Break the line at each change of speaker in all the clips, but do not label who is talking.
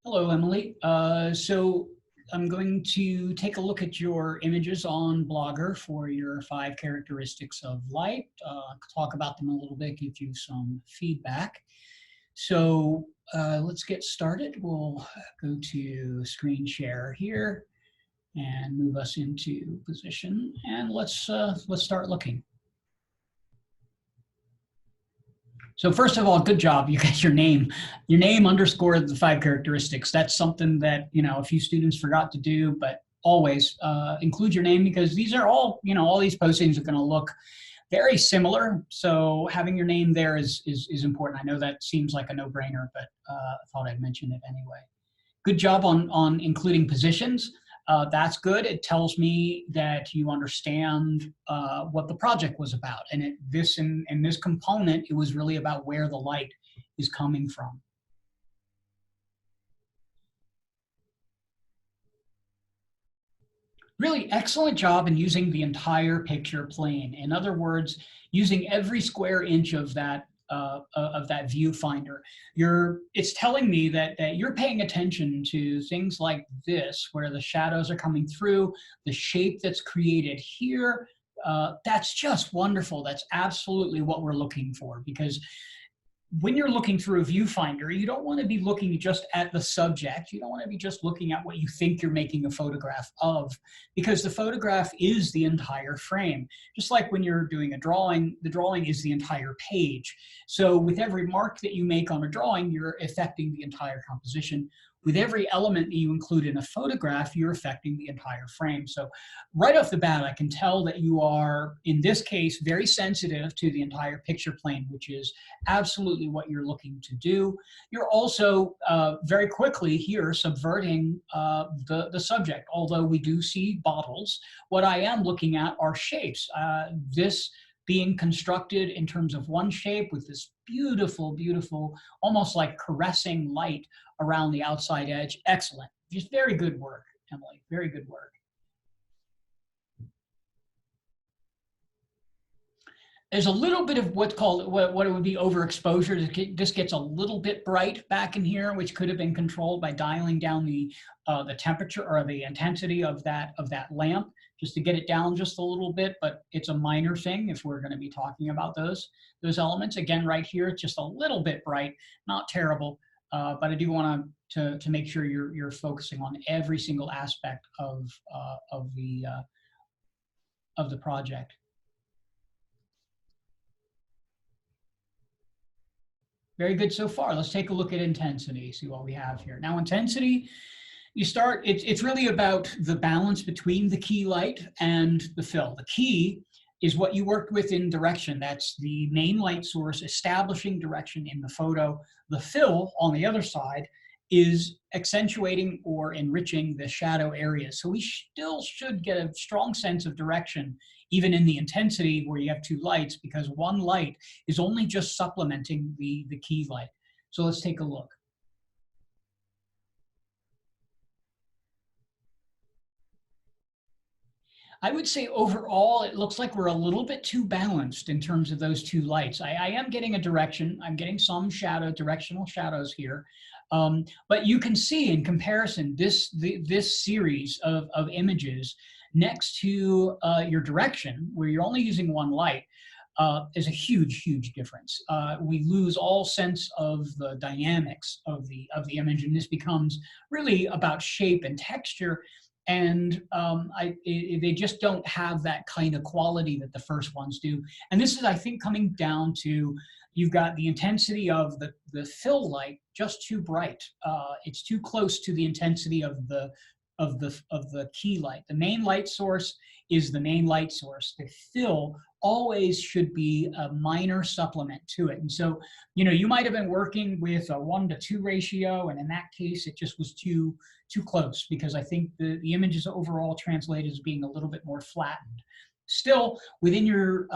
Hello, Emily. So I'm going to take a look at your images on Blogger for your 5 characteristics of light, talk about them a little bit, give you some feedback. So let's get started. We'll go to screen share here and move us into position. And let's start looking. So first of all, good job. You got your name underscore the 5 characteristics. That's something that, a few students forgot to do, but always include your name, because these are all, all these postings are going to look very similar. So having your name there is important. I know that seems like a no-brainer, but I thought I'd mention it anyway. Good job on including positions. That's good. It tells me that you understand what the project was about. And in this component, it was really about where the light is coming from. Really excellent job in using the entire picture plane. In other words, using every square inch of that viewfinder. It's telling me that you're paying attention to things like this, where the shadows are coming through, the shape that's created here. That's just wonderful. That's absolutely what we're looking for, because when you're looking through a viewfinder, you don't want to be looking just at the subject. You don't want to be just looking at what you think you're making a photograph of, because the photograph is the entire frame. Just like when you're doing a drawing, the drawing is the entire page. So with every mark that you make on a drawing, you're affecting the entire composition. With every element that you include in a photograph, you're affecting the entire frame. So right off the bat, I can tell that you are, in this case, very sensitive to the entire picture plane, which is absolutely what you're looking to do. You're also very quickly here subverting the subject. Although we do see bottles, what I am looking at are shapes. This being constructed in terms of one shape with this beautiful, beautiful, almost like caressing light around the outside edge. Excellent. Just very good work, Emily. Very good work. There's a little bit of what's called, what it would be overexposure. This gets a little bit bright back in here, which could have been controlled by dialing down the temperature or the intensity of that lamp, just to get it down just a little bit. But it's a minor thing if we're going to be talking about those elements. Again, right here, it's just a little bit bright, not terrible. But I do want to make sure you're focusing on every single aspect of the project. Very good so far. Let's take a look at intensity, see what we have here. Now, intensity, it's really about the balance between the key light and the fill. The key is what you worked with in direction. That's the main light source establishing direction in the photo. The fill, on the other side, is accentuating or enriching the shadow areas. So we still should get a strong sense of direction, even in the intensity where you have two lights, because one light is only just supplementing the key light. So let's take a look. I would say overall, it looks like we're a little bit too balanced in terms of those two lights. I am getting a direction. I'm getting some directional shadows here. But you can see in comparison, this series of images next to your direction, where you're only using one light, is a huge, huge difference. We lose all sense of the dynamics of the image, and this becomes really about shape and texture. And they just don't have that kind of quality that the first ones do. And this is, I think, coming down to, you've got the intensity of the fill light just too bright. It's too close to the intensity of the key light. The main light source is the main light source. The fill always should be a minor supplement to it. And so, you might have been working with a 1:2 ratio, and in that case, it just was too close, because I think the image is overall translated as being a little bit more flattened. Still, within your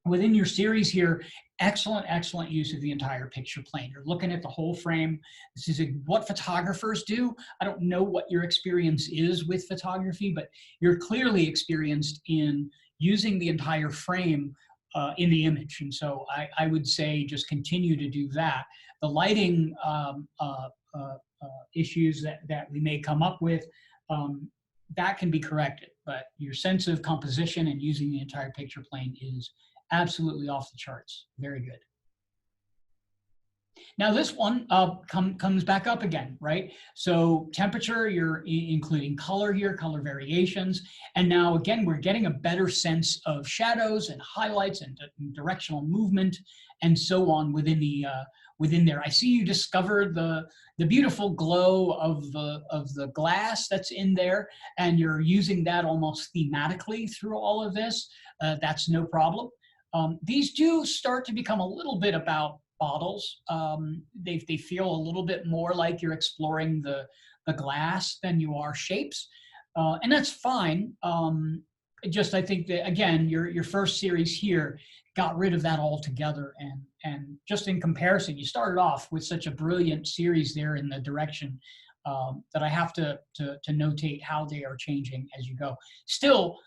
within your series here, excellent use of the entire picture plane. You're looking at the whole frame. This is what photographers do. I don't know what your experience is with photography, but you're clearly experienced in using the entire frame in the image. And so I would say just continue to do that. The lighting issues that we may come up with, that can be corrected. But your sense of composition and using the entire picture plane is absolutely off the charts. Very good. Now this one comes back up again, right? So temperature, you're including color here, color variations. And now again, we're getting a better sense of shadows and highlights and directional movement and so on within the within there. I see you discovered the beautiful glow of the glass that's in there, and you're using that almost thematically through all of this. That's no problem. These do start to become a little bit about bottles. They feel a little bit more like you're exploring the glass than you are shapes. And that's fine. I think that, again, your first series here got rid of that altogether. And just in comparison, you started off with such a brilliant series there in the direction that I have to notate how they are changing as you go. Still,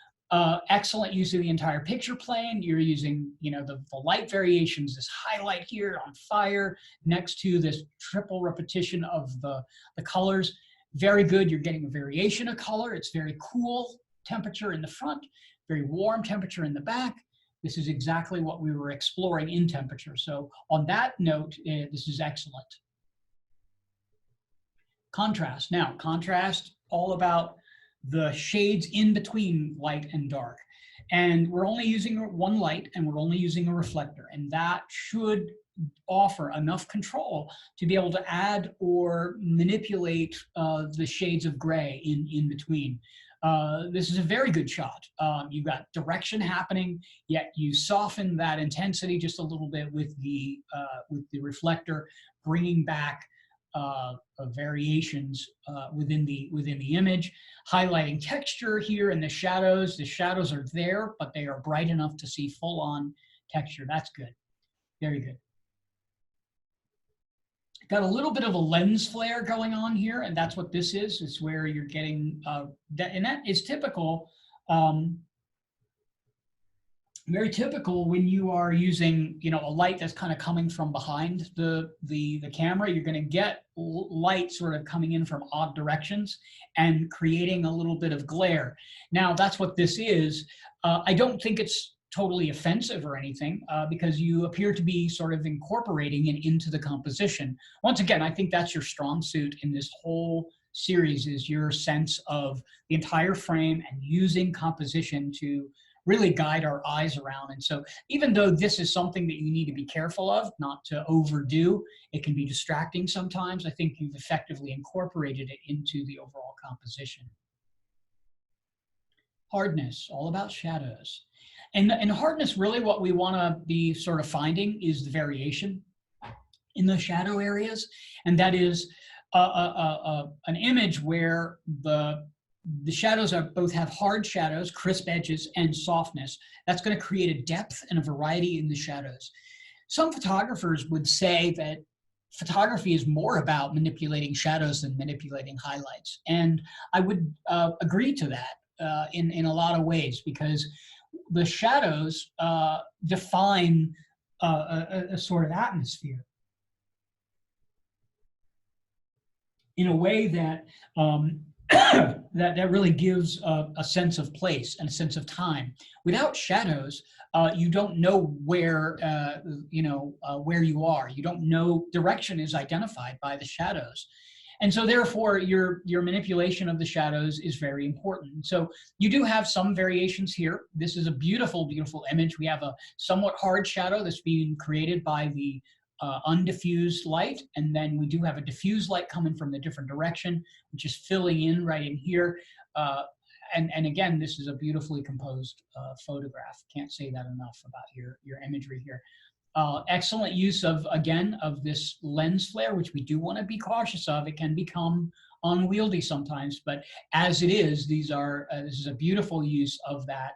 excellent use of the entire picture plane. You're using, the light variations, this highlight here on fire next to this triple repetition of the colors. Very good. You're getting a variation of color. It's very cool temperature in the front, very warm temperature in the back. This is exactly what we were exploring in temperature. So on that note, this is excellent. Contrast. Now, contrast, all about the shades in between light and dark. And we're only using one light, and we're only using a reflector. And that should offer enough control to be able to add or manipulate the shades of gray in between. This is a very good shot. You've got direction happening, yet you soften that intensity just a little bit with the reflector, bringing back variations within the image, highlighting texture here in the shadows. The shadows are there, but they are bright enough to see full-on texture. That's good. Very good. Got a little bit of a lens flare going on here, and that's what this is. It's where you're getting that, and that is typical. Very typical when you are using, a light that's kind of coming from behind the camera. You're going to get light sort of coming in from odd directions and creating a little bit of glare. Now, that's what this is. I don't think it's totally offensive or anything, because you appear to be sort of incorporating it into the composition. Once again, I think that's your strong suit in this whole series, is your sense of the entire frame and using composition to really guide our eyes around. And so even though this is something that you need to be careful of, not to overdo, it can be distracting sometimes, I think you've effectively incorporated it into the overall composition. Hardness, all about shadows. And hardness, really what we want to be sort of finding is the variation in the shadow areas. And that is an image where the shadows both have hard shadows, crisp edges, and softness. That's going to create a depth and a variety in the shadows. Some photographers would say that photography is more about manipulating shadows than manipulating highlights. And I would agree to that in a lot of ways, because the shadows define a sort of atmosphere in a way that that really gives a sense of place and a sense of time. Without shadows, you don't know where where you are. You don't know. Direction is identified by the shadows. And so therefore, your manipulation of the shadows is very important. So you do have some variations here. This is a beautiful, beautiful image. We have a somewhat hard shadow that's being created by the undiffused light. And then we do have a diffused light coming from the different direction, which is filling in right in here. And again, this is a beautifully composed photograph. Can't say that enough about your imagery here. Excellent use of this lens flare, which we do want to be cautious of. It can become unwieldy sometimes, but as it is, this is a beautiful use of that.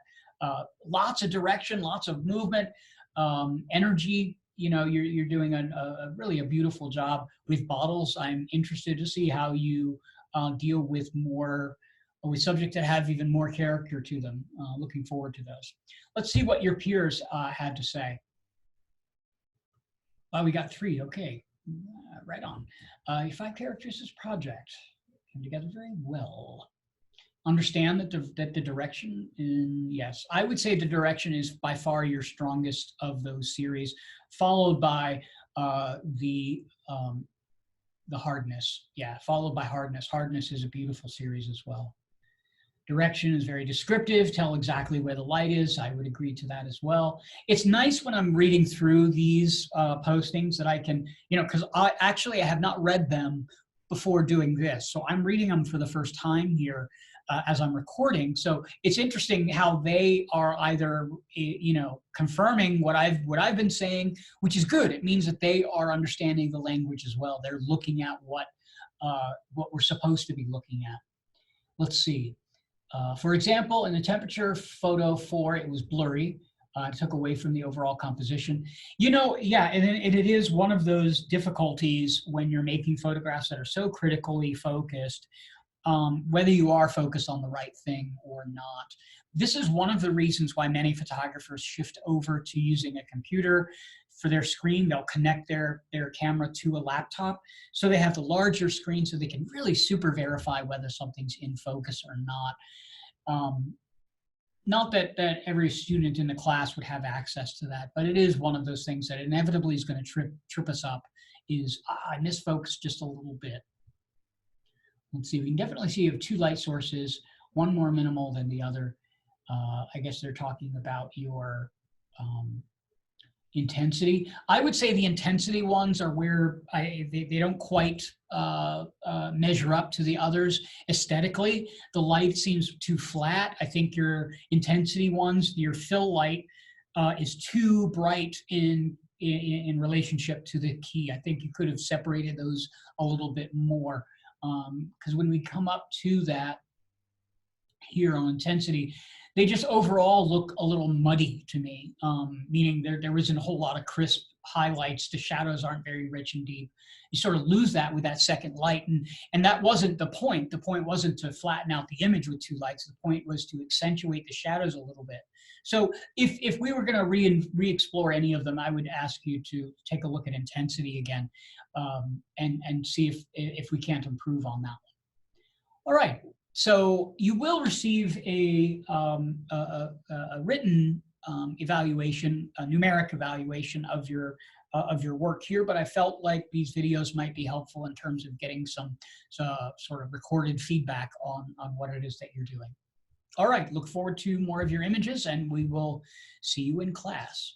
Lots of direction, lots of movement, energy. You're doing really a beautiful job with bottles. I'm interested to see how you deal with subjects that have even more character to them. Looking forward to those. Let's see what your peers had to say. We got 3, okay. Right on. Your 5 characteristics project came together very well. Understand that the direction yes, I would say the direction is by far your strongest of those series, followed by the hardness. Yeah, followed by hardness. Hardness is a beautiful series as well. Direction is very descriptive, tell exactly where the light is. I would agree to that as well. It's nice when I'm reading through these postings that I can, because I have not read them before doing this. So I'm reading them for the first time here as I'm recording. So it's interesting how they are either, confirming what I've been saying, which is good. It means that they are understanding the language as well. They're looking at what we're supposed to be looking at. Let's see. For example, in the temperature photo 4, it was blurry. It took away from the overall composition. Yeah, and it is one of those difficulties when you're making photographs that are so critically focused, whether you are focused on the right thing or not. This is one of the reasons why many photographers shift over to using a computer for their screen. They'll connect their camera to a laptop, so they have the larger screen so they can really super verify whether something's in focus or not. Not that every student in the class would have access to that, but it is one of those things that inevitably is going to trip us up, is I misfocused just a little bit. Let's see, we can definitely see you have 2 light sources, one more minimal than the other. I guess they're talking about your intensity. I would say the intensity ones are where they don't quite measure up to the others aesthetically. The light seems too flat. I think your intensity ones, your fill light is too bright in relationship to the key. I think you could have separated those a little bit more, because when we come up to that here on intensity, they just overall look a little muddy to me, meaning there isn't a whole lot of crisp highlights. The shadows aren't very rich and deep. You sort of lose that with that second light, and that wasn't the point. The point wasn't to flatten out the image with 2 lights. The point was to accentuate the shadows a little bit. So if we were going to re-explore any of them, I would ask you to take a look at intensity again, and see if we can't improve on that one. All right. So you will receive a written evaluation, a numeric evaluation of your work here, but I felt like these videos might be helpful in terms of getting some sort of recorded feedback on what it is that you're doing. All right, look forward to more of your images, and we will see you in class.